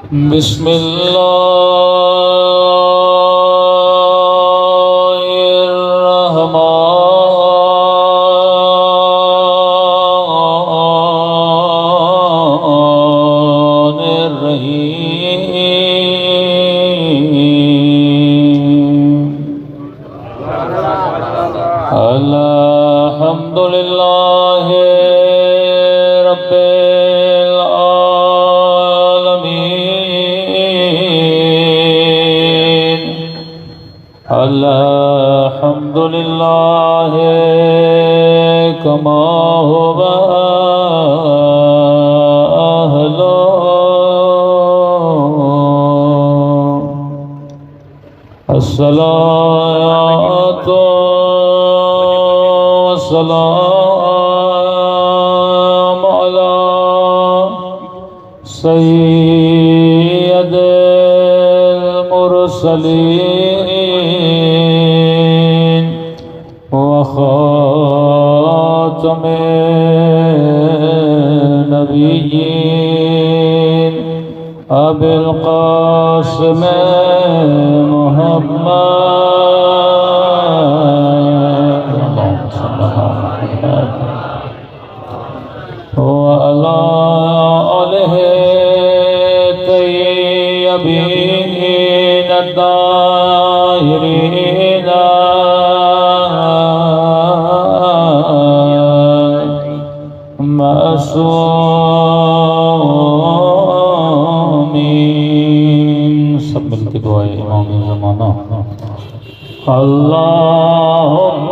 بسم الله الرحمن الرحيم الحمد لله رب العالمين الحمد لله كما هو أهله الصلاة والسلام على سيد المرسلين وخاتم النبيين أبي القاسم محمد وعلى آله الطيبين الطاهرين معصومين. سب مل کے دعائے امام زمانہ. اللہم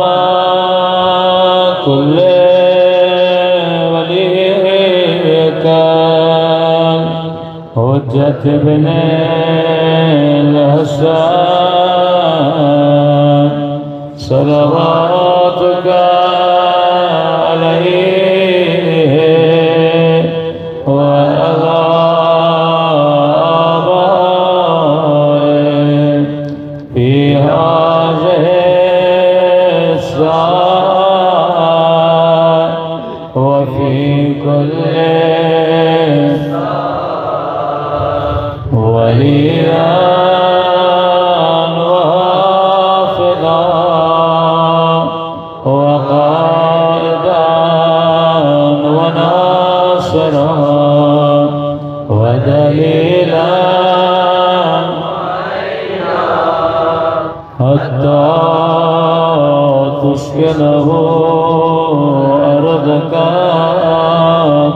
کل ولیک حجت بن الحسن صلواتک علیہ وعلی آبائہ فی هذه الساعة وفي كل وليا وحافظا وقائدا وناصرا ودليلا حتى تسكنه أرضك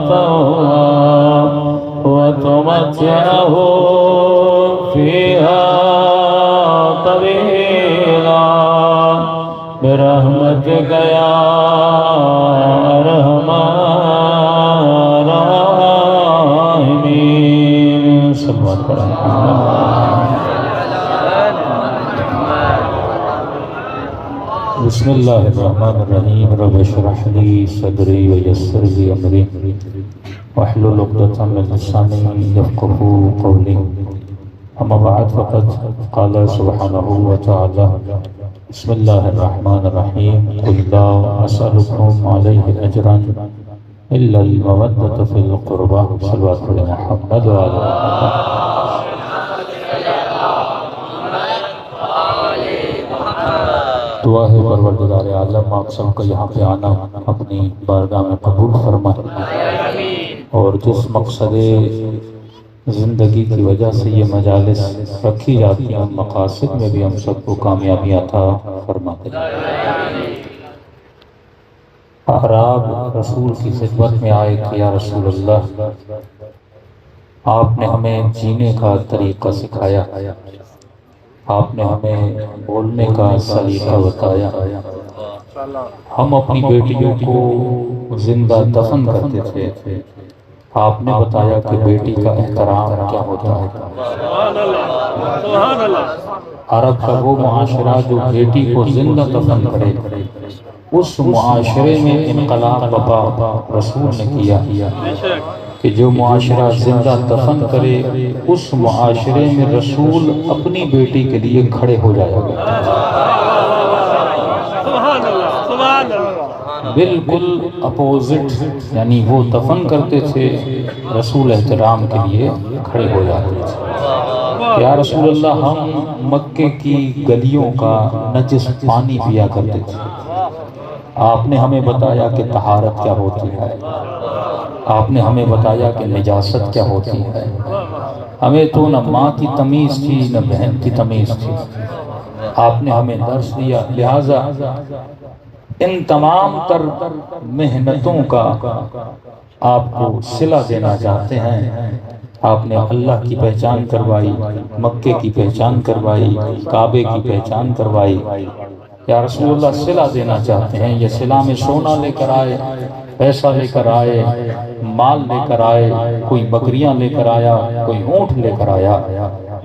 طوعا وتمتعه فيها طويلا برحمتك يا أرحم الراحمين. صلى الله عليه وسلم. بسم اللہ الرحمن الرحیم. رب اشرح لی صدری ویسر لی امری واحلل عقدۃ من لسانی یفقهوا قولی. اما بعد فقد قال سبحانہ وتعالی بسم اللہ الرحمن الرحیم. قل لا اسألکم علیہ اجرا الا المودۃ فی القربى. صلوات علی محمد وعلی محمد. دعا ہے پروردگار عالم آپ سب کا یہاں پہ آنا اپنی بارگاہ میں قبول فرمائے، اور جس مقصد زندگی کی وجہ سے یہ مجالس رکھی جاتی ہیں ان مقاصد میں بھی ہم سب کو کامیابی عطا فرماتے ہیں. اعراب رسول کی خدمت میں آئے کہ یا رسول اللہ، آپ نے ہمیں جینے کا طریقہ سکھایا، آپ نے ہمیں بولنے کا سلیقہ بتایا، ہم اپنی بیٹیوں کو زندہ دفن کرتے تھے، آپ نے بتایا کہ بیٹی کا احترام کیا ہوتا ہے. عرب کا وہ معاشرہ جو بیٹی کو زندہ دفن کرے، اس معاشرے میں انقلاب بپا رسول نے کیا کہ جو معاشرہ زندہ دفن کرے اس معاشرے میں رسول اپنی بیٹی کے لیے کھڑے ہو جائے گا. بالکل اپوزٹ یعنی وہ دفن کرتے تھے، رسول احترام کے لیے کھڑے ہو جاتے تھے۔ یا رسول اللہ، ہم مکے کی گلیوں کا نجس پانی پیا کرتے تھے، آپ نے ہمیں بتایا کہ طہارت کیا ہوتی ہے، آپ نے ہمیں بتایا کہ نجاست کیا ہوتی ہے، ہمیں تو نہ ماں کی تمیز تھی نہ بہن کی تمیز تھی، آپ نے ہمیں درس دیا، لہٰذا ان تمام تر محنتوں کا آپ کو صلہ دینا چاہتے ہیں۔ آپ نے اللہ کی پہچان کروائی، مکے کی پہچان کروائی، کعبے کی پہچان کروائی، یا رسول اللہ صلہ دینا چاہتے ہیں۔ یہ صلہ میں سونا لے کر آئے، پیسہ لے کر آئے، مال لے کر آئے، کوئی بکریاں لے کر آیا، کوئی اونٹ لے کر آیا۔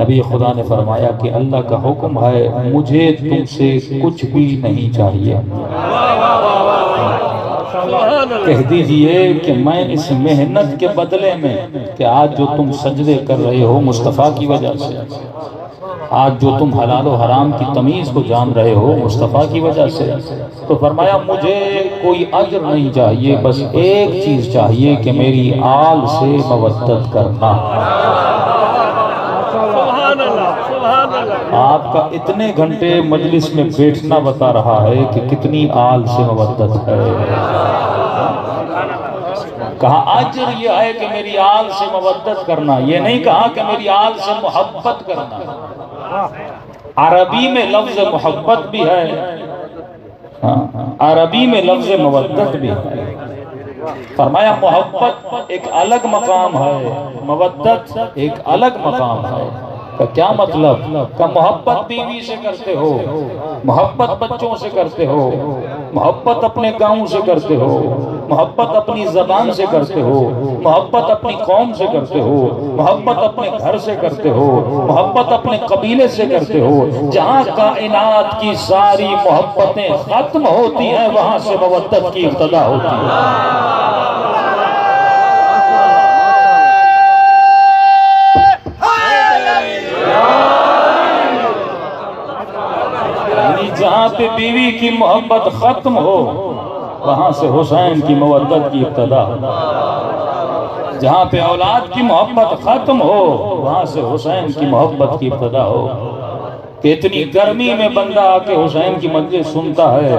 نبی خدا نے فرمایا کہ اللہ کا حکم ہے، مجھے تم سے کچھ بھی نہیں چاہیے، کہہ دیجئے کہ میں اس محنت کے بدلے میں کہ آج جو تم سجدے کر رہے ہو مصطفیٰ کی وجہ سے، آج جو تم حلال و حرام کی تمیز کو جان رہے ہو مصطفیٰ کی وجہ سے، تو فرمایا مجھے کوئی اجر نہیں چاہیے، بس ایک چیز چاہیے کہ میری آل سے مودت کرنا۔ آپ کا اتنے گھنٹے مجلس میں بیٹھنا بتا رہا ہے کہ کتنی آل سے مودت ہے۔ کہا اجر یہ ہے کہ میری آل سے مودت کرنا، یہ نہیں کہا کہ میری آل سے محبت کرنا۔ عربی میں لفظ محبت بھی ہے، عربی میں لفظ مودت بھی ہے۔ فرمایا محبت ایک الگ مقام ہے، مودت ایک الگ مقام ہے۔ کیا مطلب؟ کہ محبت بیوی سے کرتے ہو، محبت بچوں سے کرتے ہو، محبت اپنے گاؤں سے کرتے ہو، محبت اپنی زبان سے کرتے ہو، محبت اپنی قوم سے کرتے ہو، محبت اپنے گھر سے کرتے ہو، محبت اپنے قبیلے سے کرتے ہو۔ جہاں کائنات کی ساری محبتیں ختم ہوتی ہیں وہاں سے مودت کی ابتدا ہوتی ہے۔ جہاں پہ بیوی کی محبت ختم ہو وہاں سے حسین کی مودت کی ابتدا، جہاں پہ اولاد کی محبت ختم ہو وہاں سے حسین کی محبت کی ابتدا ہو۔ کہ اتنی گرمی میں بندہ آ کے حسین کی مجلس سنتا ہے،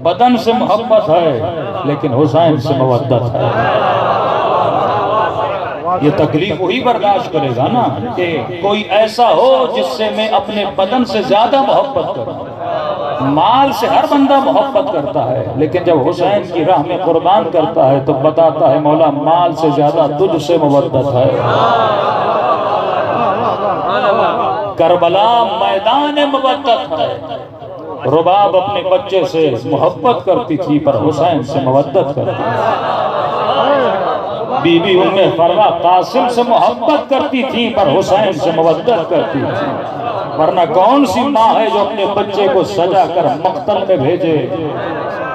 بدن سے محبت ہے لیکن حسین سے مودت ہے۔ یہ تکلیف وہی برداشت کرے گا نا کہ کوئی ایسا ہو جس سے میں اپنے بدن سے زیادہ محبت کروں۔ مال سے ہر بندہ محبت کرتا ہے لیکن جب حسین کی راہ میں قربان کرتا ہے تو بتاتا ہے مولا مال سے زیادہ تجھ سے مودت ہے۔ کربلا میدان مودت ہے۔ رباب اپنے بچے سے محبت کرتی تھی پر حسین سے مودت کرتی تھی۔ بی بی ام فروا قاسم سے محبت کرتی تھی پر حسین سے مودت کرتی تھی، ورنہ کون سی ماں ہے جو اپنے بچے کو سجا کر مقتل میں بھیجے؟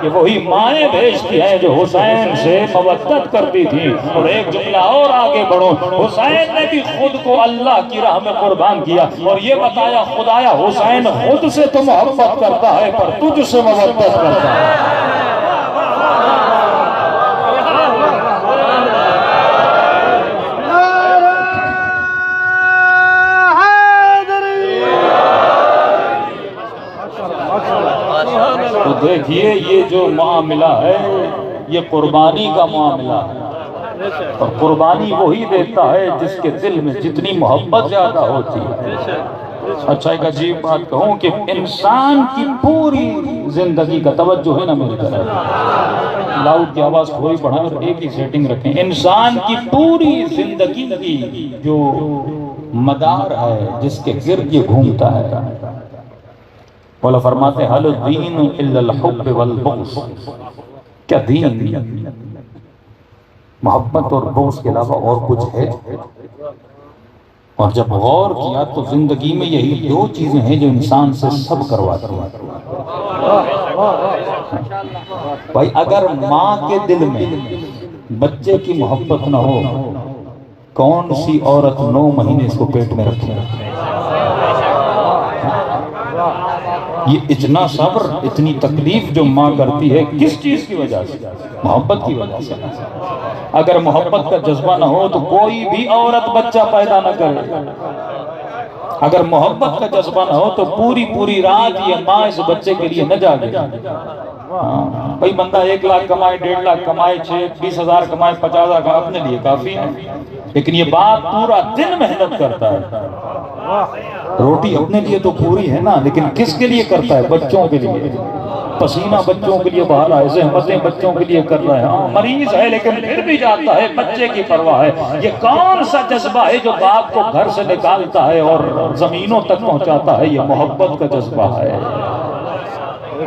کہ وہی مائیں بھیجتی ہیں جو حسین سے مودت کرتی تھی۔ اور ایک جملہ اور آگے بڑھو، حسین نے بھی خود کو اللہ کی راہ میں قربان کیا اور یہ بتایا خدایا حسین خود سے تو محبت کرتا ہے پر تجھ سے محبت کرتا ہے۔ تو دیکھیے یہ جو معاملہ ہے یہ قربانی کا معاملہ ہے، اور قربانی وہی دیتا ہے جس کے دل میں جتنی محبت زیادہ ہوتی ہے۔ اچھا ایک عجیب بات کہوں کہ انسان کی پوری زندگی کا توجہ ہے نا میری طرف، لاؤڈ کی آواز تھوڑی بڑھائیں اور ایک ہی سیٹنگ رکھیں۔ انسان کی پوری زندگی کی جو مدار ہے جس کے گرد یہ گھومتا ہے، مولا فرماتے ہیں حل الدین الا الحب والبغض، کیا دین محبت اور بغض کے علاوہ اور کچھ ہے؟ اور جب غور کیا تو زندگی میں یہی دو چیزیں ہیں جو انسان سے سب کرواتی ہیں۔ بھائی اگر ماں کے دل میں بچے کی محبت نہ ہو، کون سی عورت 9 مہینے اس کو پیٹ میں رکھے؟ یہ اتنا صبر، اتنی تکلیف جو ماں کرتی ہے کس چیز کی وجہ سے؟ محبت کی وجہ سے۔ اگر محبت کا جذبہ نہ ہو تو کوئی بھی عورت بچہ پیدا نہ کرے۔ اگر محبت کا جذبہ نہ ہو تو پوری رات یہ ماں اس بچے کے لیے نہ جاگے۔ بھئی بندہ 1 لاکھ کمائے، 1.5 لاکھ کمائے، 20,000 کمائے، 50,000 کمائے، اپنے لیے کافی ہے، لیکن یہ باپ پورا دن محنت کرتا ہے۔ روٹی اپنے لیے تو پوری ہے نا، لیکن کس کے لیے کرتا ہے؟ بچوں کے لیے۔ پسینہ بچوں کے لیے بہا رہا ہے، زحمتیں بچوں کے لیے کر رہا ہے، مریض ہے لیکن پھر بھی جاتا ہے، بچے کی پرواہ ہے۔ یہ کون سا جذبہ ہے جو باپ کو گھر سے نکالتا ہے اور زمینوں تک پہنچاتا ہے؟ یہ محبت کا جذبہ ہے۔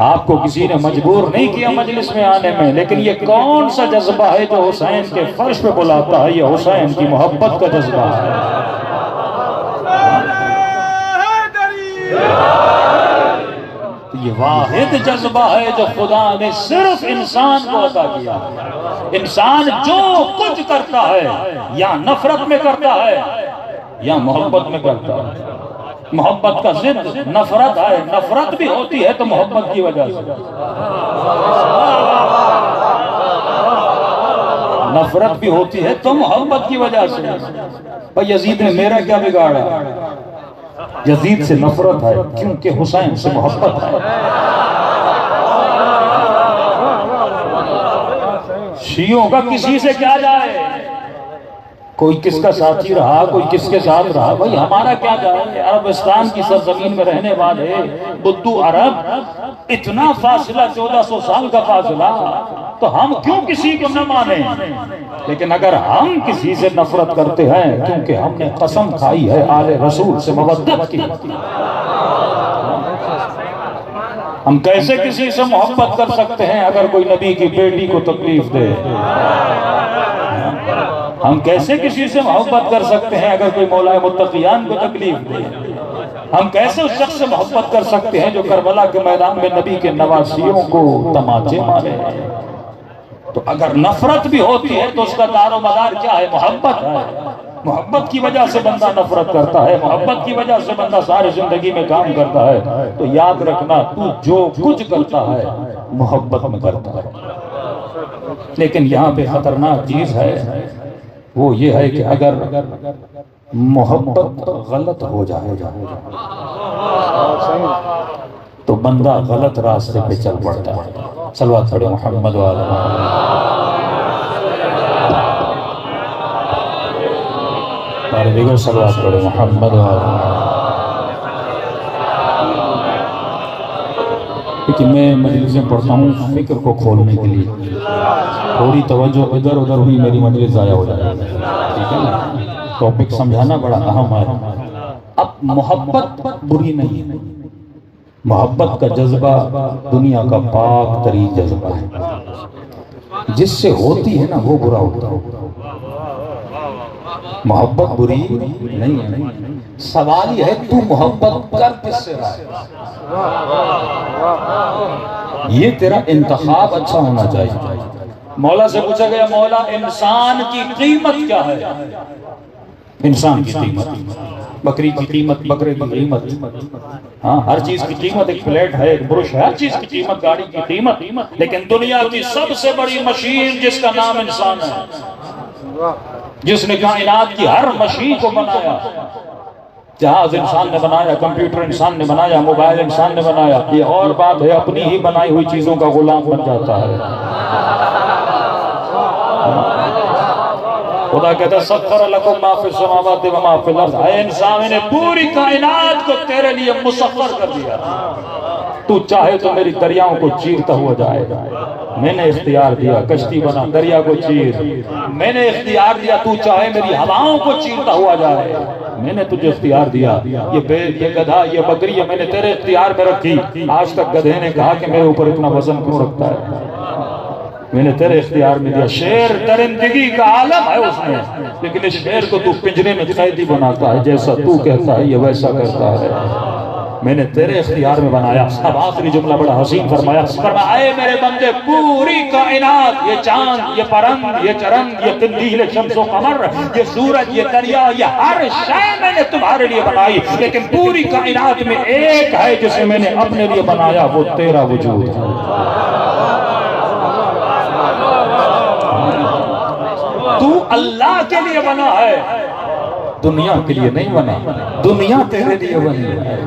آپ کو کسی نے مجبور نہیں کیا مجلس میں آنے میں، لیکن یہ کون سا جذبہ ہے جو حسین کے فرش پہ بلاتا ہے؟ یہ حسین کی محبت کا جذبہ ہے۔ یہ واحد جذبہ ہے جو خدا نے صرف انسان کو عطا کیا۔ انسان جو کچھ کرتا ہے یا نفرت میں کرتا ہے یا محبت میں کرتا ہے۔ محبت کا ضد نفرت ہے، نفرت بھی ہوتی ہے تو محبت کی وجہ سے۔ نفرت بھی ہوتی ہے تو محبت کی وجہ سے۔ بھئی یزید نے میرا کیا بگاڑا؟ یزید سے نفرت ہے کیونکہ حسین سے محبت ہے۔ شیعوں کا کسی سے کیا جائے؟ کوئی کس کا ساتھی رہا، کوئی کس کے ساتھ رہا، بھئی ہمارا کیا جائے؟ عربستان کی سرزمین میں رہنے والے بدو عرب، اتنا فاصلہ 1400 سال کا فاصلہ، تو ہم کیوں کسی کو نہ مانیں؟ لیکن اگر ہم کسی سے نفرت کرتے ہیں کیونکہ ہم نے قسم کھائی ہے آل رسول سے مودت کی، ہم کیسے کسی سے محبت کر سکتے ہیں اگر کوئی نبی کی بیٹی کو تکلیف دے؟ ہم کیسے کسی سے محبت کر سکتے ہیں اگر کوئی مولا متقیان کو تکلیف دے؟ ہم کیسے اس شخص سے محبت کر سکتے ہیں جو کربلا کے میدان میں نبی کے نواسیوں کو تماچے مارے؟ تو اگر نفرت بھی ہوتی ہے تو اس کا دار و مدار کیا ہے؟ محبت ہے۔ محبت کی وجہ سے بندہ نفرت کرتا ہے، محبت کی وجہ سے بندہ ساری زندگی میں کام کرتا ہے۔ تو یاد رکھنا، تو جو کچھ کرتا ہے محبت میں کرتا ہے۔ لیکن یہاں پہ خطرناک چیز ہے، وہ یہ ہے کہ اگر محبت غلط ہو جائے تو بندہ غلط راستے پہ چل پڑتا ہے۔ صلوات پڑھیں محمد وعلی اور دیگر صلوات پڑھیں محمد وعلی۔ کہ میں مجلسیں پڑھتا ہوں فکر کو کھولنے کے لیے، تھوڑی توجہ ادھر ادھر ہوئی میری مجلس ضائع ہو جائے گی، ٹھیک ہے نا؟ ٹاپک سمجھانا بڑا اہم ہے۔ اب محبت بری نہیں ہے، محبت کا جذبہ دنیا کا پاک ترین جذبہ ہے، جس سے ہوتی ہے نا وہ برا ہوتا ہے۔ محبت بری نہیں ہے، سوال یہ ہے تو محبت کر کس سے رہا ہے؟ یہ تیرا انتخاب اچھا ہونا چاہیے۔ مولا سے پوچھا گیا مولا انسان کی قیمت کیا ہے؟ انسان کی قیمت، بکری کی قیمت، بکرے کی قیمت، ہاں ہر چیز کی قیمت، ایک پلیٹ ہے، ایک برش ہے، ہر چیز کی قیمت، گاڑی کی قیمت، لیکن دنیا کی سب سے بڑی مشین جس کا نام انسان ہے، جس نے کائنات کی ہر مشین کو بنایا، جہاز انسان نے بنایا، کمپیوٹر انسان نے بنایا، موبائل انسان نے بنایا، یہ اور بات ہے اپنی ہی بنائی ہوئی چیزوں کا غلام بن جاتا ہے۔ خدا کہتا ہے سخر لکم ما فی السماوات و ما فی الارض، اے انسان نے پوری کائنات کو تیرے لیے مسخر کر دیا، تو چاہے تو میری دریاؤں کو چیرتا ہوا جائے، میں نے اختیار دیا کشتی بنا دریا کو چیر، میں نے اختیار دیا تو چاہے میری ہواؤں کو چیرتا ہوا جائے، میں نے تجھے اختیار دیا، یہ بیل، یہ گدھا، یہ بکری، یہ میں نے تیرے اختیار میں رکھی۔ آج تک گدھے نے کہا کہ میرے اوپر اتنا وزن کیوں رکھتا ہے؟ میں نے تیرے اختیار میں دیا۔ شیر درندگی کا عالم ہے اس میں، لیکن اس شیر کو تو پنجرے میں قیدی بناتا ہے، جیسا تو کہتا ہے یہ ویسا کرتا ہے۔ میں نے تیرے اختیار میں بنایا. اب آخری جملہ بڑا حسین فرمایا, اے میرے بندے پوری کائنات, یہ چاند, یہ پرند, یہ چرند, یہ قندیل شمس و قمر, یہ سورج, یہ دریا, یہ ہر شے میں نے تمہارے لیے بنائی, لیکن پوری کائنات میں ایک ہے جسے میں نے اپنے لیے بنایا, وہ تیرا وجود ہے. تو اللہ کے لیے بنا ہے, دنیا کے لیے نہیں بنا. دنیا تیرے لیے بنی ہے,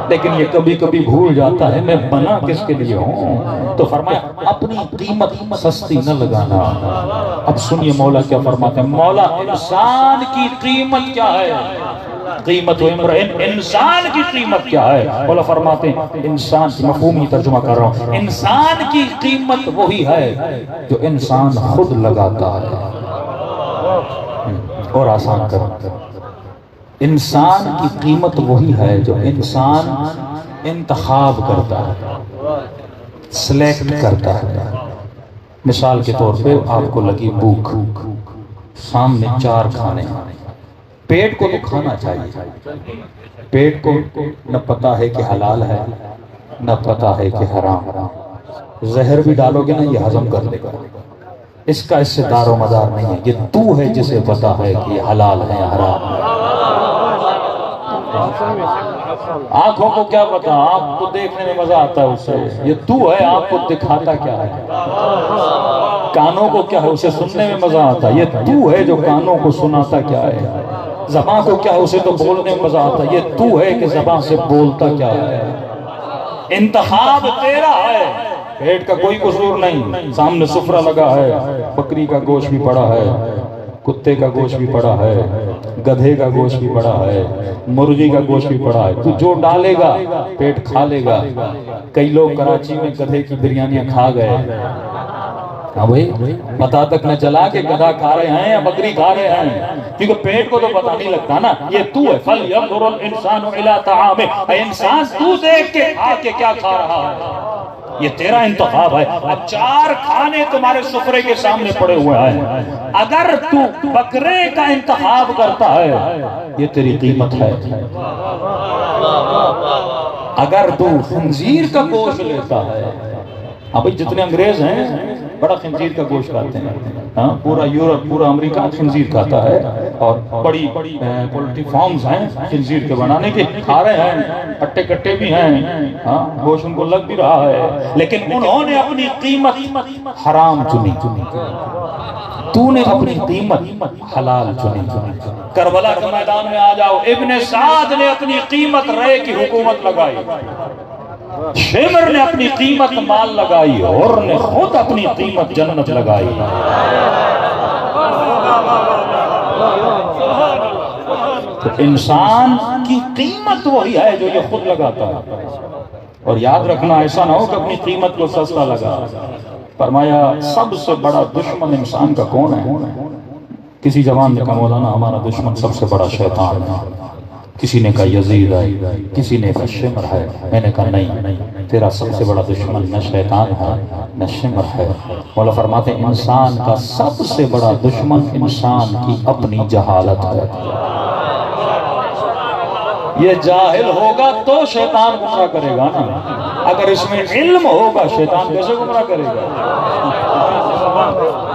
لیکن یہ کبھی کبھی بھول جاتا ہے میں بنا کس کے لیے ہوں. تو فرمایا اپنی قیمت سستی نہ لگانا. اب سنیے مولا کیا فرماتے ہیں. مولا انسان کی قیمت کیا ہے؟ قیمت انسان کی قیمت کیا ہے؟ مولا فرماتے ہیں انسان کی مفہومی ترجمہ کر رہا ہوں. انسان کی قیمت وہی ہے جو انسان خود لگاتا ہے. اور آسان کر, انسان کی قیمت وہی ہے جو انسان انتخاب کرتا ہے, سلیکٹ کرتا ہے. مثال کے طور پہ آپ کو لگی بھوک, سامنے 4 کھانے, پیٹ کو تو کھانا چاہیے. پیٹ کو نہ پتا ہے کہ حلال ہے نہ پتا ہے کہ حرام. زہر بھی ڈالو گے نا یہ ہضم کر لے گا, اس کا اس سے دار و مدار نہیں ہے. یہ تو ہے جسے پتا ہے کہ یہ حلال ہے حرام ہے. آنکھوں کو کیا پتا, آپ کو دیکھنے میں مزہ آتا ہے اس سے, یہ تو ہے آپ کو دکھاتا کیا ہے. کانوں کو کیا ہے, اسے سننے میں مزہ آتا ہے, یہ تو ہے جو کانوں کو سناتا کیا ہے. زبان کو کیا ہے, اسے تو بولنے میں مزہ آتا ہے, یہ تو ہے کہ زبان سے بولتا کیا ہے. انتخاب تیرا ہے, پیٹ کا کوئی قصور نہیں. سامنے سفرہ لگا ہے, بکری کا گوشت بھی پڑا ہے, کتے کا گوشت بھی پڑا ہے, گدھے کا گوشت بھی پڑا ہے, مرغی کا گوشت بھی پڑا ہے. تو جو ڈالے گا پیٹ کھا لے گا. کئی لوگ کراچی میں گدھے کی بریانیاں کھا گئے. ہاں بھائی, پتا تک نہ چلا کہ گدھا کھا رہے ہیں یا بکری کھا رہے ہیں, کیونکہ پیٹ کو تو پتا نہیں لگتا نا. یہ تو ہے, فَلْيَنْظُرُ الْإِنسَانُ إِلَىٰ طَعَامِهِ, اے انسان تو دیکھ کے کھا کے کیا کھا رہا ہے. یہ تیرا انتخاب ہے. 4 کھانے تمہارے سفرے کے سامنے پڑے ہوئے ہیں. اگر تو بکرے کا انتخاب کرتا ہے یہ تیری قیمت ہے. اگر تو خنزیر کا گوشت لیتا ہے, ابھی جتنے انگریز ہیں بڑا خنزیر کا گوشت کھاتے ہیں. ہاں, پورا یورپ پورا امریکہ خنزیر کھاتا ہے, اور بڑی پولٹری فارمز ہیں خنزیر کے بنانے کے, کھا رہے ہیں, اٹے کٹے بھی ہیں. ہاں, گوشت ان کو لگ بھی رہا ہے, لیکن انہوں نے اپنی قیمت حرام چنی. تو نے اپنی قیمت حلال چنی. کربلا کے میدان میں آ جاؤ, ابن سعد نے اپنی قیمت رے کی حکومت لگائی, شمر نے اپنی قیمت مال لگائی, اور نے خود اپنی قیمت جنت لگائی. تو انسان کی قیمت وہی ہے جو یہ خود لگاتا ہے. اور یاد رکھنا ایسا نہ ہو کہ اپنی قیمت کو سستا لگا. فرمایا سب سے بڑا دشمن انسان کا کون ہے؟ کسی جوان نے کہا مولانا ہمارا دشمن سب سے بڑا شیطان ہے. کسی نے کہا یزید ہے, کسی نے کہا شمر ہے. میں نے کہا نہیں, تیرا سب سے بڑا دشمن نہ شیطان ہے نہ شمر ہے. مولا فرماتے ہیں انسان کا سب سے بڑا دشمن انسان کی اپنی جہالت ہے. یہ جاہل ہوگا تو شیطان گمراہ کرے گا نا. اگر اس میں علم ہوگا شیطان کیسے گمراہ کرے گا؟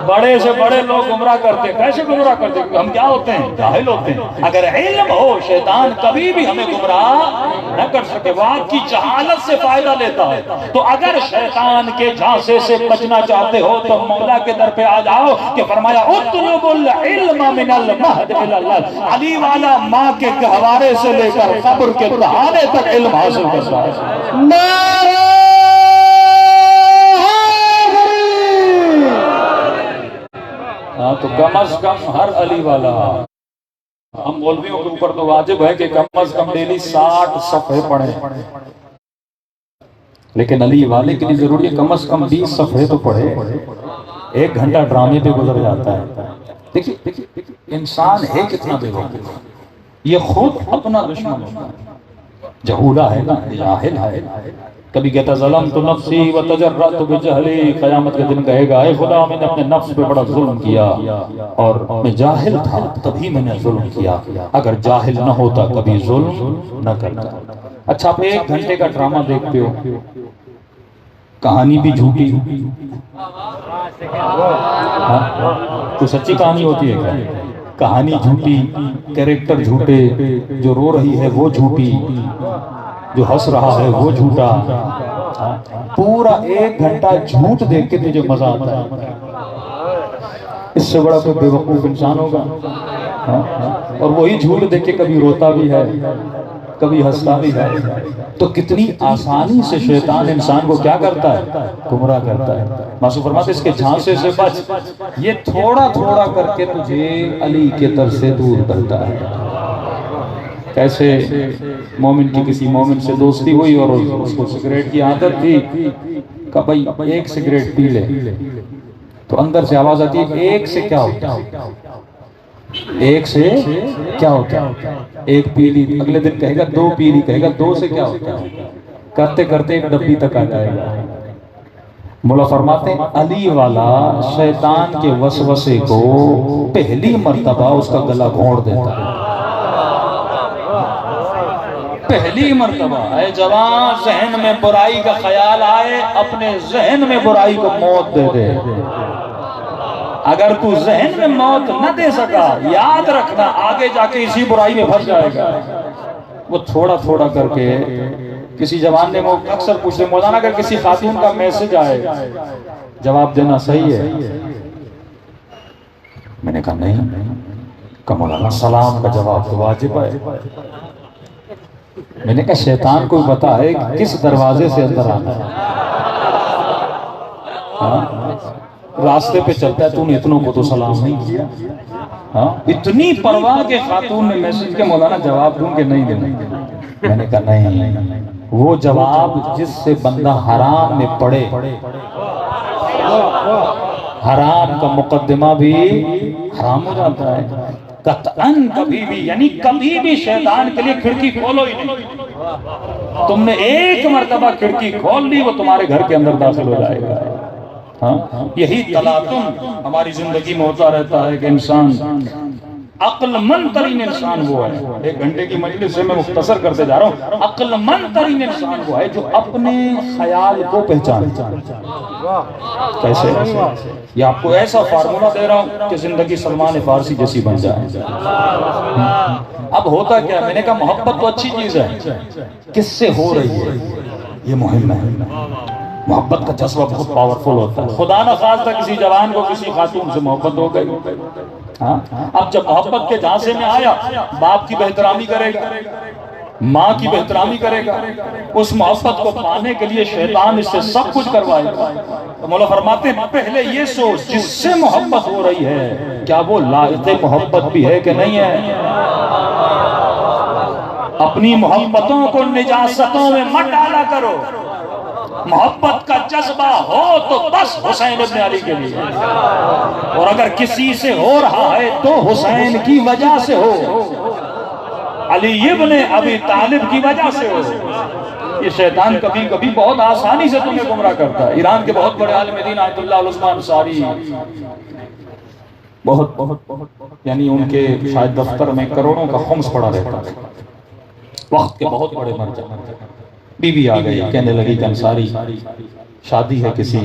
بڑے سے بڑے لوگ گمراہ کرتے, کیسے گمراہ کرتے؟ ہم کیا ہوتے ہیں؟ جاہل ہوتے ہیں. اگر علم ہو شیطان کبھی بھی ہمیں گمراہ نہ کر سکے, وہ آپ کی جہالت سے فائدہ لیتا ہے. تو اگر شیطان کے جھانسے سے بچنا چاہتے ہو تو مولا کے در پہ آ جاؤ کہ فرمایا اطلب العلم من المہد الى اللحد. علی والا ماں کے گہوارے سے لے کر قبر کے دہانے تک علم حاصل کرتا ہے. تو کم از کم ہر علی والا, ہم مولویوں کے اوپر تو واجب ہے کہ کم از کم ڈیلی 60 صفحے پڑھیں, لیکن علی والے کے لیے ضروری ہے کم از کم 20 صفحے تو پڑھے. 1 گھنٹہ ڈرامے پہ گزر جاتا ہے. دیکھیے انسان ہے کتنا بے وقوف, یہ خود اپنا دشمن ہوتا ہے. جہولا ہے نا, جاہل ہے. کبھی کہتا ظلمت نفسی وتجرأت بجہلی, قیامت کے دن کہے گا اے خدا میں نے اپنے نفس پہ بڑا ظلم کیا اور میں جاہل تھا تبھی میں نے ظلم کیا. اگر جاہل نہ ہوتا کبھی ظلم نہ کرتا. اچھا آپ 1 گھنٹے کا ڈرامہ دیکھتے ہو، کہانی بھی جھوٹی، تو سچی کہانی ہوتی ہے کیا؟ کہانی جھوٹی، کیریکٹر جھوٹے، جو رو رہی ہے وہ جھوٹی، جو ہنس رہا ہے وہ جھوٹا، پورا 1 گھنٹہ جھوٹ دیکھ کے تجھے مزہ آتا ہے، اس سے بڑا کوئی بے وقوف انسان ہوگا؟ اور وہی جھوٹ دیکھ کے کبھی روتا بھی ہے، کبھی ہنستا بھی ہے۔ تو کتنی آسانی سے شیطان انسان کو کیا کرتا ہے؟ گمراہ کرتا ہے۔ معصوم فرماتے اس کے جھانسے سے بچ، یہ تھوڑا تھوڑا کر کے تجھے علی کے در سے دور کرتا ہے۔ کیسے مومن کی کسی مومن سے دوستی ہوئی اور اس کو سگریٹ کی عادت تھی، کہا بھائی 1 سگریٹ پی لے، تو اندر سے آواز آتی ہے 1 سے کیا ہوتا ہے؟ 1 سے کیا ہوتا ہے؟ 1 پی لی، اگلے دن کہے گا 2 پی لی، کہے گا 2 سے کیا ہوتا ہے؟ کرتے کرتے 1 ڈبی تک آ جائے گا۔ مولا فرماتے ہیں علی والا شیطان کے وسوسے کو پہلی مرتبہ اس کا گلا گھونٹ دیتا ہے۔ پہلی مرتبہ اے جوان، ذہن میں برائی کا خیال آئے، اپنے ذہن میں برائی کو موت دے دے۔ اگر تو ذہن میں موت نہ دے سکا، یاد رکھنا آگے جا کے اسی برائی میں پھنس جائے گا۔ وہ تھوڑا تھوڑا کر کے، کسی جوان نے اکثر پوچھتے مولانا اگر کسی خاتون کا میسج آئے جواب دینا صحیح ہے؟ میں نے کہا نہیں، کہ مولانا سلام کا جواب تو واجب ہے۔ میں نے کہا شیطان کو بتا ہے کس دروازے سے اندر آنا ہے، راستے پہ چلتا ہے، تو نے اتنوں کو تو سلام نہیں کیا۔ اتنی پرواہ کے خاتون نے میسج کے مولانا جواب دوں کہ نہیں دینا؟ میں نے کہا نہیں، وہ جواب جس سے بندہ حرام میں پڑے، حرام کا مقدمہ بھی حرام ہو جاتا ہے قطعاً۔ کبھی بھی یعنی کبھی بھی شیطان کے لیے کھڑکی کھولو ہی نہیں۔ تم نے 1 مرتبہ کھڑکی کھول لی، وہ تمہارے گھر کے اندر داخل ہو جائے گا۔ یہی تلاطم ہماری زندگی میں ہوتا رہتا ہے کہ انسان، عقل مند ترین انسان وہ ہے، 1 گھنٹے کی مجلس سے میں مختصر کرتے جا رہا ہوں، عقل مند ترین انسان وہ ہے جو اپنے خیال کو پہچانتا ہے۔ کیسے؟ یہ آپ کو ایسا فارمولہ دے رہا ہوں کہ زندگی سلمان فارسی جیسی بن جائے۔ اب ہوتا کیا، میں نے کہا محبت تو اچھی چیز ہے، کس سے ہو رہی ہے یہ مہم ہے۔ محبت کا جذبہ بہت پاورفل ہوتا ہے۔ خدا نہ خواستہ کسی جوان کو کسی خاتون سے محبت ہو گئی، اب جب محبت کے جھانسے میں آیا، باپ کی بہترامی کرے گا، ماں کی بہترامی کرے گا، اس محبت کو پانے کے لیے شیطان اس سے سب کچھ کروائے گا۔ تو مولا فرماتے ہیں پہلے یہ سوچ جس سے محبت ہو رہی ہے کیا وہ لائق محبت بھی ہے کہ نہیں ہے۔ اپنی محبتوں کو نجاستوں میں مت ڈالا کرو، محبت کا جذبہ ہو تو بس حسین ابن علی کے لیے، اور اگر کسی سے ہو رہا ہے تو حسین کی وجہ سے ہو، علی ابن ابی طالب کی وجہ سے ہو۔ یہ شیطان کبھی کبھی بہت آسانی سے تمہیں گمراہ کرتا ہے۔ ایران کے بہت بڑے عالم دین آیت اللہ العثمان انصاری، بہت یعنی ان کے شاید دفتر میں کروڑوں کا خمس پڑا رہتا ہے، وقت کے بہت بڑے مرجع۔ بیوی آ گئی، کہنے لگی کہ انصاری شادی ہے کسی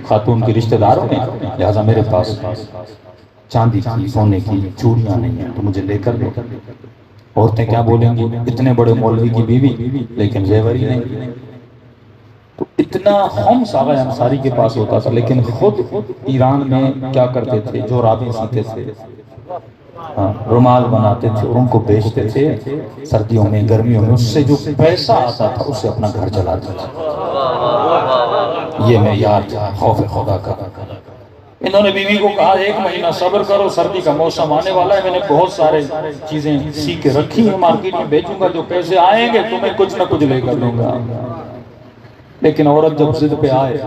خاتون کی رشتہ داروں میں، لہذا میرے پاس چاندی کی سونے کی چوڑیاں نہیں ہیں تو مجھے لے کر دو۔ عورتیں کیا بولیں گی، اتنے بڑے مولوی کی بیوی لیکن زیور ہی نہیں۔ تو اتنا خمس آغا انصاری کے پاس ہوتا تھا، لیکن خود ایران میں کیا کرتے تھے، جو رابطے سیتے تھے، رومال بناتے تھے اور ان کو بیچتے تھے سردیوں میں گرمیوں میں، اس سے جو پیسہ آتا تھا اس سے اپنا گھر چلاتے تھے۔ یہ معیار تھا خوف خدا کا۔ انہوں نے بیوی کو کہا 1 مہینہ صبر کرو، سردی کا موسم آنے والا ہے، میں نے بہت سارے چیزیں سی کے رکھی ہیں، مارکیٹ میں بیچوں گا، جو پیسے آئیں گے تمہیں کچھ نہ کچھ لے کر دوں گا۔ لیکن عورت جب ضد پہ آئے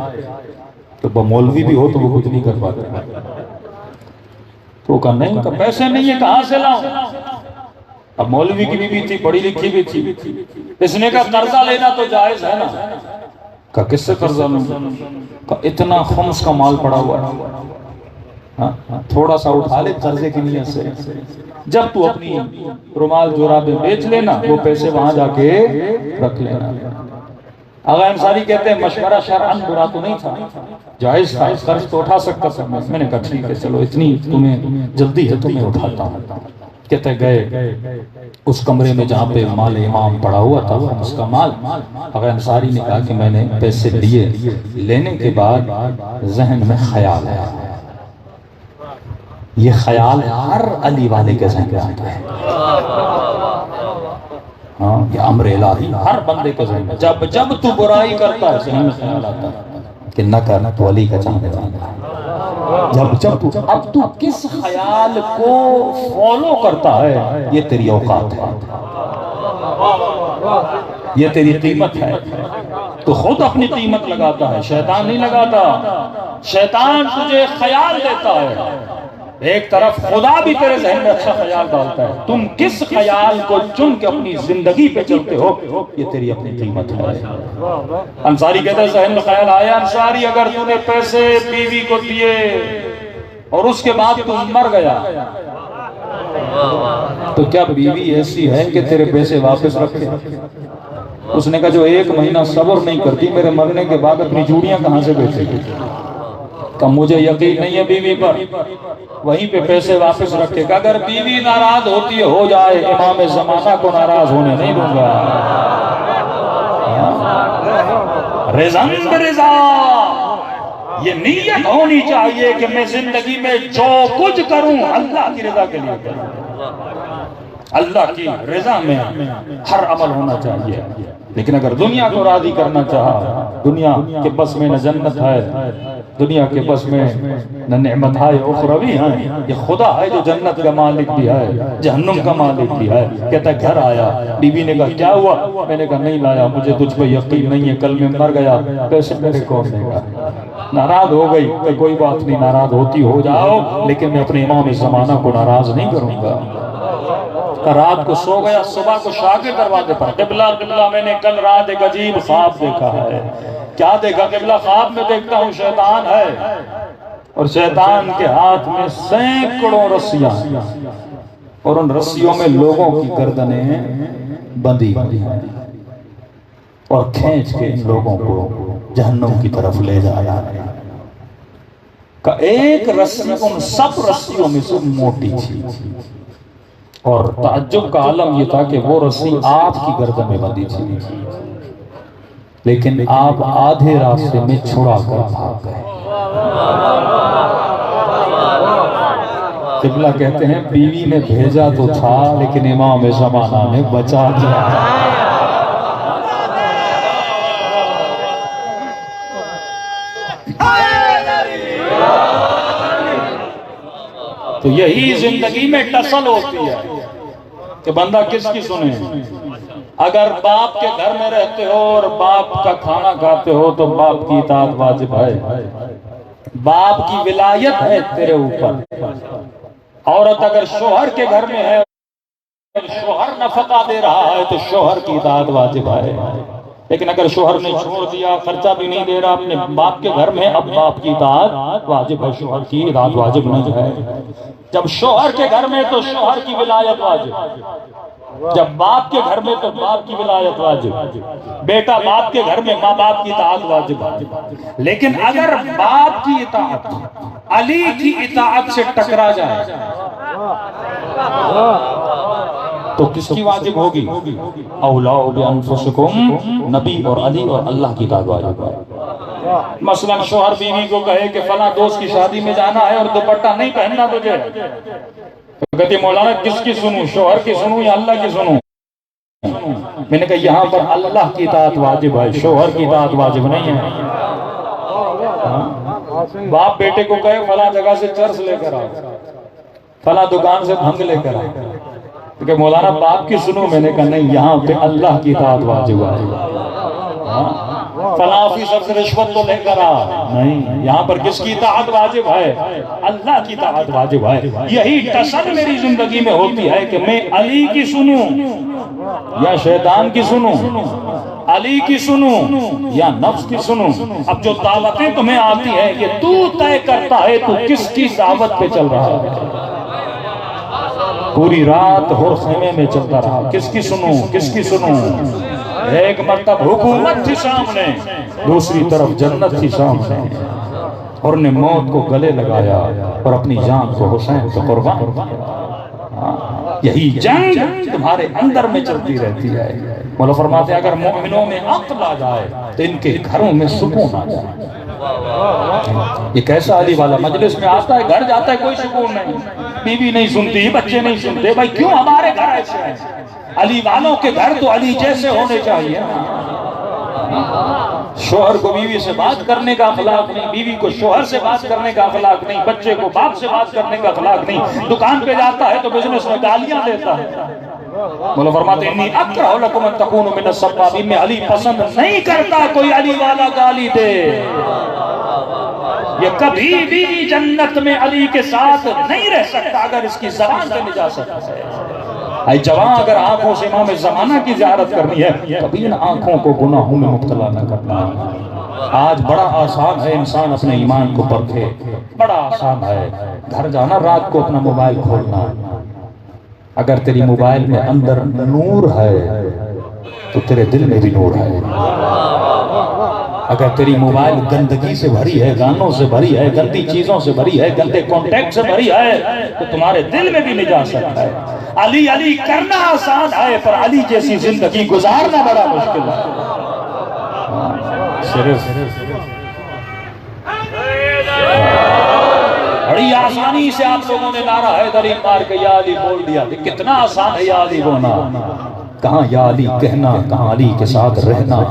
تو مولوی بھی ہو تو وہ کچھ نہیں کر پاتے۔ تو کہا نہیں، کہ پیسے نہیں ہیں کہاں سے لاؤں؟ اب مولوی کی بیوی تھی، پڑھی لکھی بھی تھی، اس نے کہا قرضہ لینا تو جائز ہے نا۔ کہا کس سے قرضہ لوں؟ کہا اتنا خمس کا مال پڑا ہوا ہے، تھوڑا سا اٹھا لے قرضے کی نیت سے۔ جب تو اپنی رومال جورابیں بیچ لینا وہ پیسے وہاں جا کے رکھ لینا۔ آغا انصاری کہتے ہیں مشورہ شرعاً برا تو نہیں تھا، جائز تھا، قرض تو اٹھا سکتا تھا۔ میں نے کہا ٹھیک ہے چلو اتنی تمہیں جلدی ہے تو میں اٹھاتا ہوں۔ کہتے گئے اس کمرے میں جہاں پہ مال امام پڑا ہوا تھا اس کا مال، آغا انصاری نے کہا کہ میں نے پیسے لیے، لینے کے بعد ذہن میں خیال ہے، یہ خیال ہر علی والے کے ذہن میں آتا ہے، ہاں یہ امر الہی ہر بندے کے ذہن میں، جب تو برائی کرتا ہے ذہن میں خیال آتا ہے کہ نہ کرنا تو علی کا چاہنے والا ہے۔ اب تو کس خیال کو فالو کرتا ہے یہ تیری اوقات ہے، یہ تیری قیمت ہے۔ تو خود اپنی قیمت لگاتا ہے، شیطان نہیں لگاتا۔ شیطان تجھے خیال دیتا ہے، ایک طرف خدا بھی تیرے ذہن میں اچھا خیال ڈالتا ہے، تم کس خیال کو چن کے اپنی زندگی پہ چلتے ہو یہ تیری اپنی قیمت ہے۔ انصاری کہتا ہے ذہن میں خیال آیا انصاری اگر تو نے پیسے بیوی کو دیے اور اس کے بعد تو مر گیا تو کیا بیوی ایسی ہے کہ تیرے پیسے واپس رکھے؟ اس نے کہا جو 1 مہینہ صبر نہیں کرتی میرے مرنے کے بعد اپنی چوڑیاں کہاں سے بیچے گی؟ کہ مجھے یقین نہیں ہے بیوی پر، وہیں پہ پیسے واپس رکھے گا۔ اگر بیوی ناراض ہوتی ہے ہو جائے، امام زمانہ کو ناراض ہونے نہیں دوں گا۔ رضاً برضا، یہ نیت ہونی چاہیے کہ میں زندگی میں جو کچھ کروں اللہ کی رضا کے لیے کروں، اللہ کی رضا میں ہر عمل ہونا چاہیے۔ لیکن اگر دنیا کو راضی کرنا چاہا، دنیا کے بس میں نہ جنت ہے، دنیا کے بس میں نہ نعمت ہے اخروی ہے، یہ خدا ہے جو جنت کا مالک بھی ہے جہنم کا مالک بھی ہے۔ کہتا ہے گھر آیا، بیوی نے کہا کیا ہوا؟ میں نے کہا نہیں لایا، مجھے تجھ پہ یقین نہیں ہے، کل میں مر گیا، پیسے میرے کون دے گا؟ ناراض ہو گئی کہ کوئی بات نہیں، ناراض ہوتی ہو جاؤ لیکن میں اپنے امام زمانہ کو ناراض نہیں کروں گا۔ رات کو سو گیا، صبح کو شاہ کے دروازے پر قبلہ قبلہ میں نے کل رات ایک عجیب خواب دیکھا ہے۔ کیا دیکھا؟ قبلہ خواب میں دیکھتا ہوں شیطان ہے اور شیطان کے ہاتھ میں سینکڑوں رسیاں اور ان رسیوں میں لوگوں کی گردنیں بندھی ہوئی ہیں اور کھینچ کے ان لوگوں کو جہنم کی طرف لے جا رہا ہے۔ کہ ایک رسی ان سب رسیوں میں سے موٹی تھی اور تعجب کا عالم یہ تھا کہ وہ رسی آپ کی گردن میں بندھی تھی، لیکن آپ آدھے راستے میں چھڑا کر بھاگ گئے۔ قبلہ کہتے ہیں بیوی نے بھیجا تو تھا لیکن امام زمانہ نے بچا دیا۔ تو یہی زندگی میں ٹسل ہوتی ہے کہ بندہ کس کی سنے۔ اگر باپ کے گھر میں رہتے ہو اور باپ کا کھانا کھاتے ہو تو باپ کی اطاعت واجب ہے، باپ کی ولایت ہے تیرے اوپر۔ عورت اگر شوہر کے گھر میں ہے، شوہر نفقہ دے رہا ہے تو شوہر کی اطاعت واجب ہے۔ لیکن اگر شوہر نے چھوڑ دیا، خرچہ بھی نہیں دے رہا، اپنے باپ کے گھر میں، اب باپ کی اطاعت واجب ہے، شوہر کی اطاعت واجب نہیں ہے۔ جب شوہر کے گھر میں تو شوہر کی ولایت واجب، جب باپ کے گھر میں تو باپ کی ولایت واجب، بیٹا باپ کے گھر میں ماں باپ کی اطاعت واجب۔ لیکن اگر باپ کی اطاعت علی کی اطاعت سے ٹکرا جائے تو کس کی واجب ہوگی؟ اولا بانفسکم، نبی اور علی اور اللہ کی اطاعت واجب ہے۔ مثلا شوہر بیوی کو کہے کہ فلاں دوست کی شادی میں جانا ہے اور دوپٹہ نہیں پہننا تجھے، تو کہتی مولانا کس کی سنوں، شوہر کی سنوں یا اللہ کی سنوں؟ میں نے کہا یہاں پر اللہ کی اطاعت واجب ہے، شوہر کی اطاعت واجب نہیں ہے۔ باپ بیٹے کو کہے فلاں جگہ سے چرس لے کر آ، فلاں دکان سے بھنگ لے کر آ، کہ مولانا باپ کی سنوں؟ میں نے کہا نہیں، یہاں پہ اللہ کی اطاعت واجب ہے۔ فلاں آفیسر سے رشوت تو لے کر آ، نہیں، یہاں پر کس کی اطاعت واجب ہے؟ اللہ کی اطاعت واجب ہے۔ یہی ٹسل میری زندگی میں ہوتی ہے کہ میں علی کی سنوں یا شیطان کی سنوں، علی کی سنوں یا نفس کی سنوں۔ اب جو دعوتیں تمہیں آتی ہیں یہ تو طے کرتا ہے تو کس کی دعوت پہ چل رہا ہے۔ پوری رات ہر خیمے میں چلتا رہا، کس کی سنوں کس کی سنوں؟ ایک مرتبہ حکومت تھی سامنے، دوسری طرف جنت تھی سامنے، اور نے موت کو گلے لگایا اور اپنی جان کو حسین کو قربان کیا۔ یہی جنگ تمہارے اندر میں چلتی رہتی ہے۔ مولا فرماتے ہیں اگر مومنوں میں عقل آ جائے تو ان کے گھروں میں سکون آ جائے۔ یہ کیسا علی والا مجلس میں آتا ہے، گھر جاتا ہے کوئی سکون نہیں، بیوی نہیں سنتی، بچے نہیں سنتے، بھائی کیوں ہمارے گھر ایسے ہیں؟ علی والوں کے گھر تو علی جیسے ہونے چاہیے۔ شوہر کو بیوی سے بات کرنے کا اخلاق نہیں، بیوی کو شوہر سے بات کرنے کا اخلاق نہیں، بچے کو باپ سے بات کرنے کا اخلاق نہیں، دکان پہ جاتا ہے تو بزنس میں گالیاں دیتا ہے۔ مولا فرماتے ہیں انی اکرہ لکم ان تکونوا من السبابین، میں علی پسند نہیں کرتا کوئی علی والا گالی دے۔ یہ کبھی بھی جنت میں علی کے ساتھ نہیں رہ سکتا اگر اس کی زبان سے نجاست ہے۔ اے جوان، اگر آنکھوں سے امام زمانہ کی زیارت کرنی ہے، کبھی ان آنکھوں کو گناہوں میں مبتلا نہ کرنا۔ آج بڑا آسان ہے انسان اپنے ایمان کو پرکھے، بڑا آسان ہے گھر جانا، رات کو اپنا موبائل کھولنا۔ اگر تیری موبائل میں اندر نور ہے تو تیرے دل میں بھی نور ہے۔ اگر تیری موبائل گندگی سے بھری ہے، گانوں سے بھری ہے، گندی چیزوں سے بھری ہے، گندے کانٹیکٹ سے بھری ہے، تو تمہارے دل میں بھی نجاست ہے۔ علی علی کرنا آسان ہے، پر علی جیسی زندگی گزارنا بڑا مشکل ہے۔ صرف بڑی آسانی سے آپ لوگوں نے نعرہ حیدری مار کے یا علی بول دیا، کتنا آسان ہے یا علی بولنا، کہاں یا علی کہنا، کہاں علی کے ساتھ رہنا۔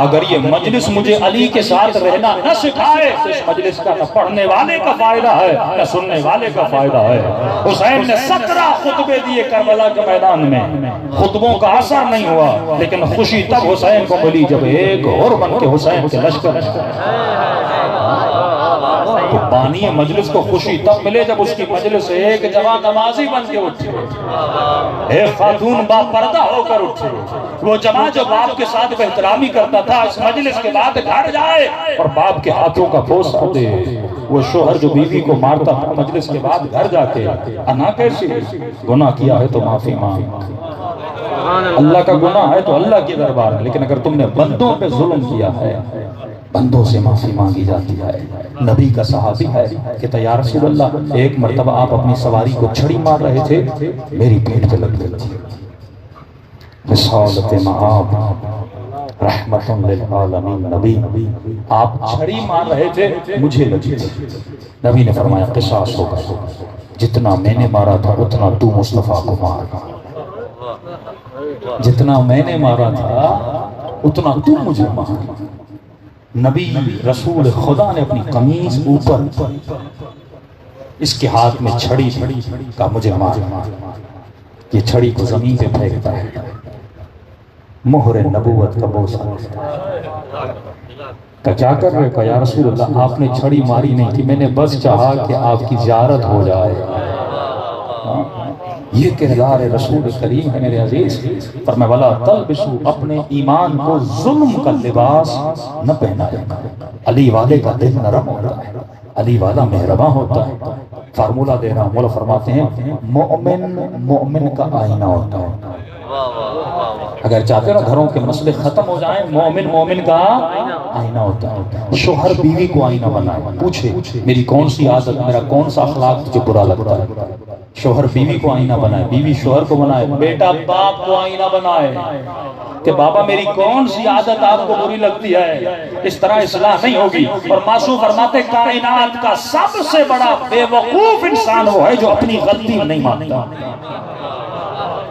اگر یہ مجلس مجھے علی کے ساتھ رہنا نہ سکھائے تو اس مجلس کا نہ پڑھنے والے کا فائدہ ہے نہ سننے والے کا فائدہ ہے۔ حسین نے 17 خطبے دیے کربلا کے میدان میں، خطبوں کا اثر نہیں ہوا، لیکن خوشی تب حسین کو ملی جب ایک اور بن کے حسین کے لشکر۔ تو بانی مجلس کو خوشی تب ملے جب اس کی مجلس سے ایک جوان نمازی بن کے اٹھے، ایک خاتون با پردہ ہو کر اٹھے۔ وہ جوان جو باپ کے ساتھ احترامی کرتا تھا اس مجلس کے بعد گھر جائے اور باپ کے ہاتھوں کا بوسہ دے۔ وہ شوہر جو بیوی کو مارتا تھا مجلس کے بعد گھر جا کے انا کیسی گناہ کیا ہے تو معافی مانگ، اللہ کا گناہ ہے تو اللہ کے دربار میں، لیکن اگر تم نے بندوں پہ ظلم کیا ہے بندوں سے معافی مانگی جاتی ہے۔ نبی کا صحابی ہے کہ یا رسول اللہ ایک مرتبہ آپ اپنی سواری کو چھڑی مار رہے تھے، میری پیٹھ پہ لگ گئی تھی۔ رسالت مآب رحمت للعالمین نبی، آپ چھڑی مار رہے تھے مجھے لگی تھی، نبی نے فرمایا قصاص ہوگا، جتنا میں نے مارا تھا اتنا تو مصطفیٰ کو مار، جتنا میں نے مارا تھا اتنا تو مجھے مار۔ نبی رسول خدا نے اپنی قمیض اوپر اس کے ہاتھ میں چھڑی کہا مجھے مار، یہ چھڑی کو زمین پہ پھینکتا ہے، مہر نبوت کا بوسہ۔ کہا کیا کر رہے؟ کہا یا رسول اللہ آپ نے چھڑی ماری نہیں تھی، میں نے بس چاہا کہ آپ کی زیارت ہو جائے۔ یہ کردار رسول کریم ہے میرے عزیز۔ فرمایا وَلَا تَلْبِسُوا، اپنے ایمان کو ظلم کا لباس نہ پہنائے۔ علی والے کا دل نرم ہوتا ہے، علی والا مہرباں ہوتا ہے۔ فارمولہ دے رہا ہوں، مولا فرماتے ہیں مومن کا آئینہ ہوتا ہے۔ اگر چاہتے ہو نا گھروں کے مسئلے ختم ہو جائیں، مومن کا آئینہ ہوتا ہے۔ شوہر بیوی کو آئینہ بنائے، پوچھے میری کون سی عادت، میرا کون سا اخلاق تجھے برا لگتا ہے۔ شوہر بیوی کو آئینہ بنائے، بیوی شوہر کو بنائے، بیٹا باپ کو آئینہ بنائے کہ بابا میری کون سی عادت آپ کو بری لگتی ہے۔ اس طرح اصلاح نہیں ہوگی۔ اور معصوم فرماتے کائنات کا سب سے بڑا بے وقوف انسان وہ ہے جو اپنی غلطی نہیں مانتا۔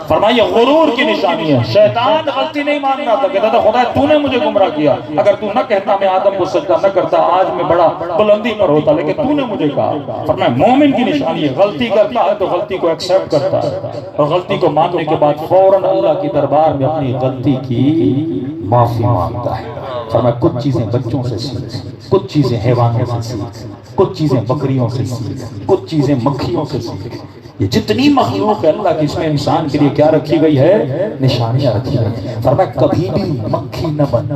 فرمائیے غرور کی نشانی ہے۔ شیطان غلطی نہیں ماننا تھا، کہتا تھا خدا تو نے مجھے گمراہ کیا، اگر تو نہ کہتا میں آدم کو سجدہ نہ کرتا آج میں بڑا بلندی پر ہوتا، لیکن تو نے مجھے کہا۔ فرمایا مومن کی نشانی ہے غلطی کرتا ہے تو غلطی کو ایکسپٹ کرتا ہے، اور غلطی کو ماننے کے بعد فوراً اللہ کی دربار میں اپنی غلطی کی معافی مانگتا ہے۔ فرمایا کچھ چیزیں بچوں سے سیکھ، کچھ چیزیں حیوانوں سے سیکھ، کچھ چیزیں بکریوں سے سیکھ، کچھ چیزیں مکھیوں سے سیکھ۔ یہ جتنی مخلوق ہے اللہ کی، اس میں انسان کے لیے کیا رکھی گئی ہے؟ نشانیاں رکھی گئی ہیں۔ فرمایا کبھی بھی مکھی نہ بن،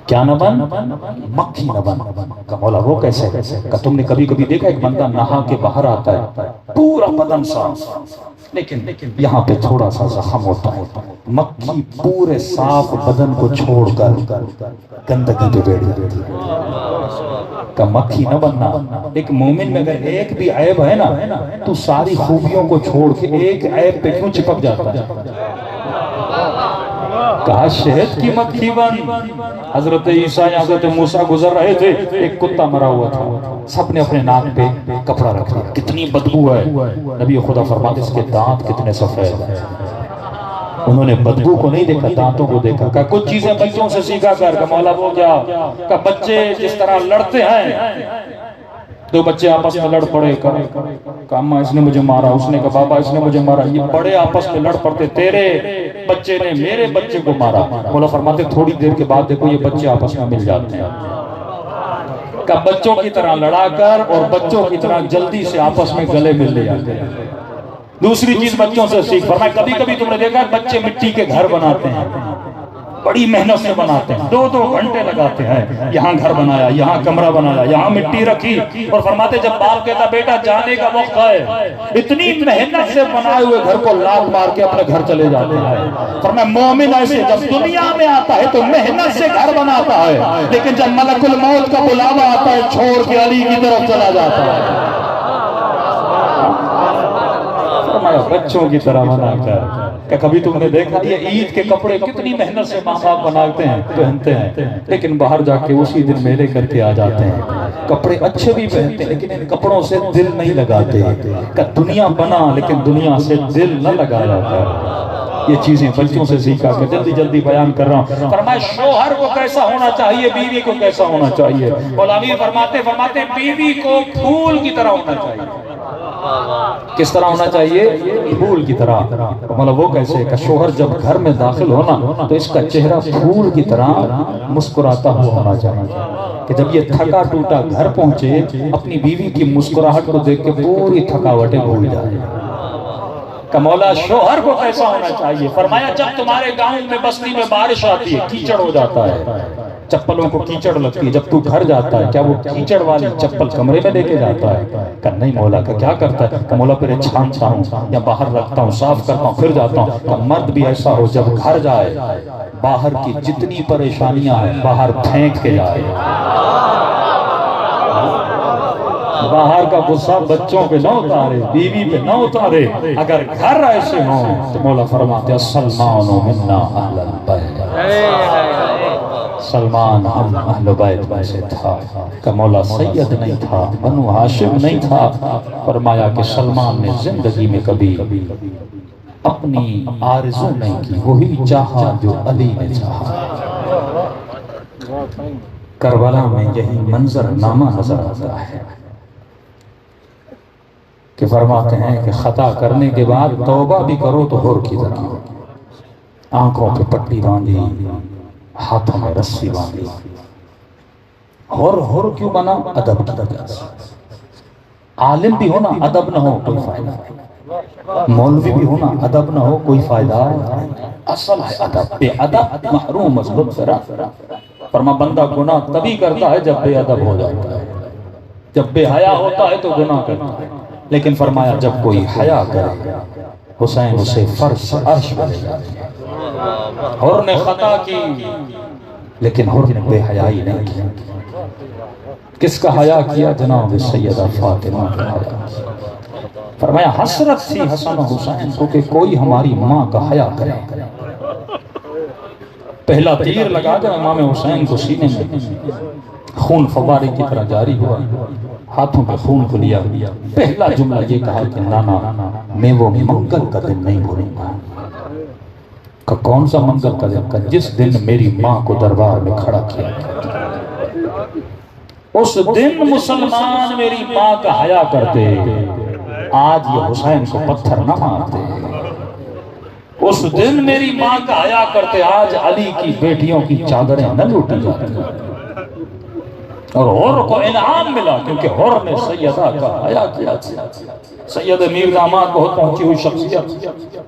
کیا نہ بن؟ مکھی نہ بن۔ کہ مولا وہ کیسے؟ کہ تم نے کبھی کبھی دیکھا ایک بندہ نہا کے باہر آتا ہے پورا بدن صاف، لیکن یہاں پہ تھوڑا سا زخم ہوتا ہے، مکھی پورے صاف بدن کو چھوڑ کر گندگی پہ بیٹھ جاتی ہے۔ کہ مکھی نہ بننا۔ ایک مومن میں اگر ایک بھی عیب ہے نا تو ساری خوبیوں کو چھوڑ کے ایک عیب پہ کیوں چپک جاتا ہے؟ کہا شہد کی مکھی بن۔ حضرت عیسیٰ یا حضرت موسیٰ گزر رہے تھے، ایک کتا مرا ہوا تھا، سب نے اپنے ناک پہ کپڑا رکھ لیا، کتنی بدبو ہے۔ نبی خدا فرماتے اس کے دانت کتنے سفید ہیں۔ انہوں نے بدبو کو نہیں دیکھا، دانتوں کو دیکھا۔ کہ کچھ چیزیں بچوں سے سیکھا کر۔ کہ مولا وہ کیا؟ کہ بچے جس طرح لڑتے ہیں، دو بچے آپس میں لڑ پڑے، کہ اماں اس نے مجھے مارا، اس نے کہا بابا اس نے مجھے مارا، یہ بڑے آپس میں لڑ پڑتے، تیرے بچے نے میرے بچے کو مارا۔ مولا فرماتے تھوڑی دیر کے بعد دیکھو یہ بچے آپس میں مل جاتے ہیں۔ کہ بچوں کی طرح لڑا کر اور بچوں کی طرح جلدی سے آپس میں گلے مل لے جاتے ہیں۔ دوسری چیز بچوں سے سیکھ۔ فرمایا کبھی کبھی تم نے دیکھا بچے مٹی کے گھر بناتے ہیں، بڑی محنت سے بناتے ہیں، 2 گھنٹے لگاتے ہیں، یہاں گھر بنایا، یہاں کمرہ بنایا، یہاں مٹی رکھی، اور فرماتے جب باپ کہتا بیٹا جانے کا وقت ہے، اتنی محنت سے بنائے ہوئے گھر کو لات مار کے اپنے گھر چلے جاتے ہیں۔ فرمایا مومن ایسے جب دنیا میں آتا ہے تو محنت سے گھر بناتا ہے، لیکن جب ملک الموت کا بلاوا آتا ہے چھوڑ کے علی کی طرف چلا جاتا ہے۔ فرمایا بچوں کی طرح بنا کر۔ کہ کبھی تم نے دیکھا یہ عید کے کپڑے کتنی محنت سے ماں باپ بناتے ہیں، پہنتے ہیں، لیکن باہر جا کے اسی دن میلے کر کے آ جاتے ہیں۔ کپڑے اچھے بھی پہنتے ہیں لیکن ان کپڑوں سے دل نہیں لگاتے۔ کہ دنیا بنا لیکن دنیا سے دل نہ لگایا کر۔ یہ چیزیں بچوں سے سیکھا کہ جلدی جلدی بیان کر رہا ہوں۔ فرمایا شوہر کو کیسا ہونا چاہیے، بیوی کو کیسا ہونا چاہیے۔ مولانا فرماتے بیوی کو پھول کی طرح ہونا چاہیے۔ کس طرح ہونا چاہیے؟ پھول کی طرح۔ مطلب وہ کیسے؟ کہ شوہر جب گھر میں داخل ہونا تو اس کا چہرہ پھول کی طرح مسکراتا ہوا ہونا چاہیے، کہ جب یہ تھکا ٹوٹا گھر پہنچے اپنی بیوی کی مسکراہٹ کو دیکھ کے پوری تھکاوٹیں بھول جائے۔ کہ مولا شوہر کو کیسا ہونا چاہیے؟ فرمایا جب تمہارے گاؤں میں بستی میں بارش آتی ہے کیچڑ ہو جاتا ہے، چپلوں کو کیچڑ لگتی ہے، جب تو گھر جاتا ہے کیا وہ کیچڑ والی چپل کمرے میں لے کے جاتا ہے؟ کہ نہیں مولا۔ کا کیا کرتا ہے؟ کہ مولا پھر چھانتا ہوں یا باہر رکھتا ہوں، صاف کرتا ہوں، پھر جاتا ہوں۔ کہ مرد بھی ایسا ہو جب گھر جائے باہر کی جتنی پریشانیاں ہیں باہر پھینک کے جائے، باہر کا غصہ بچوں پہ نہ اتارے، بیوی پہ نہ اتارے۔ اگر گھر ایسے ہوں تو مولا فرماتے ہیں سلمان منا اہل البیت، سلمان ہم اہل بیت میں سے تھا۔ کہ مولا سید نہیں تھا، بنو ہاشم نہیں تھا۔ فرمایا کہ سلمان نے زندگی میں کبھی اپنی آرزو نہیں کی، وہی چاہا جو علی نے چاہا۔ کربلا میں یہی منظر نامہ نظر آتا ہے کہ فرماتے ہیں کہ خطا کرنے کے بعد توبہ بھی کرو تو حر کی طرح، آنکھوں پہ پٹی باندھی، ہاتھوں میں رسی باندھی۔ حر کیوں بنا؟ ادب کی وجہ سے۔ عالم بھی ہونا ادب نہ ہو کوئی فائدہ نہیں، مولوی بھی ہونا ادب نہ ہو کوئی فائدہ نہیں۔ اصل ہے ادب، بے ادب محروم از لطف رب۔ فرما بندہ گناہ تبھی کرتا ہے جب بے ادب ہو جاتا ہے، جب بے حیا ہوتا ہے تو گناہ کرتا ہے، لیکن فرمایا جب کوئی حیا کرے حسین اسے فرش عرش میں لے جاتے ہیں۔ حر نے خطا کی لیکن حر نے بے حیائی نہیں کی۔ کس کا حیا کیا؟ جناب سیدہ فاطمہ کا حیا۔ فرمایا حسرت تھی حسن و حسین کو کہ کوئی ہماری ماں کا حیا کرے۔ پہلا تیر لگا کر امام حسین کو سینے میں، خون فوارے کی طرح جاری ہوا، ہاتھوں پہ خون کو لیا۔ پہلا جملہ یہ کہا کہ نانا میں وہ منگل کا دن نہیں بھولوں گا۔ کہ کون سا منگل کا دن؟ کہ جس دن میری ماں کو دربار میں کھڑا کیا گیا، اس دن مسلمان میری ماں کا حیا کرتے، آج یہ حسین کو پتھر نہ مارتے۔ اس دن میری ماں کا حیا کرتے، آج علی کی بیٹیوں کی چادریں نہ لوٹی جاتی۔ اور حر کو انعام ملا کیونکہ حر نے سیدہ کا حیا کیا۔ سید امیر داماد بہت پہنچی ہوئی شخصیت،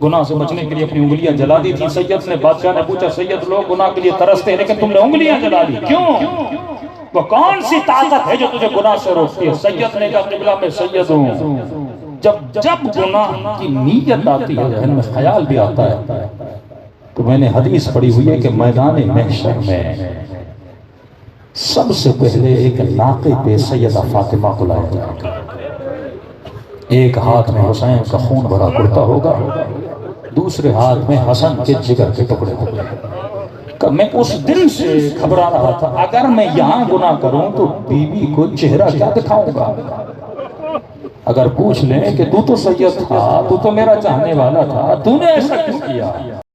گناہ سے بچنے کے لیے اپنی انگلیاں جلا دی تھی. سید نے بادشاہ نے پوچھا سید لوگ گناہ کے لیے ترستے ہیں لیکن تم نے انگلیاں جلا دی کیوں؟ وہ کون سی طاقت ہے جو تجھے گناہ سے روکتی ہے؟ سید نے کہا قبلہ میں سید ہوں. جب گناہ کی نیت آتی ہے ذہن میں خیال بھی آتا ہے تو میں نے حدیث پڑھی ہوئی ہے کہ میدان محشر میں سب سے پہلے ایک ناقے پہ سیدہ فاطمہ کو لایا جائے گا. ایک ہاتھ میں حسین کا خون بھرا کرتا ہوگا، دوسرے ہاتھ میں حسن کے جگر کے ٹکڑے ہوگا. میں اس دن سے گھبرا رہا تھا اگر میں یہاں گناہ کروں تو بی بی کو چہرہ کیا دکھاؤں گا. اگر پوچھ لیں کہ تو سید تھا، تو میرا چاہنے والا تھا، تو نے ایسا کیوں کیا؟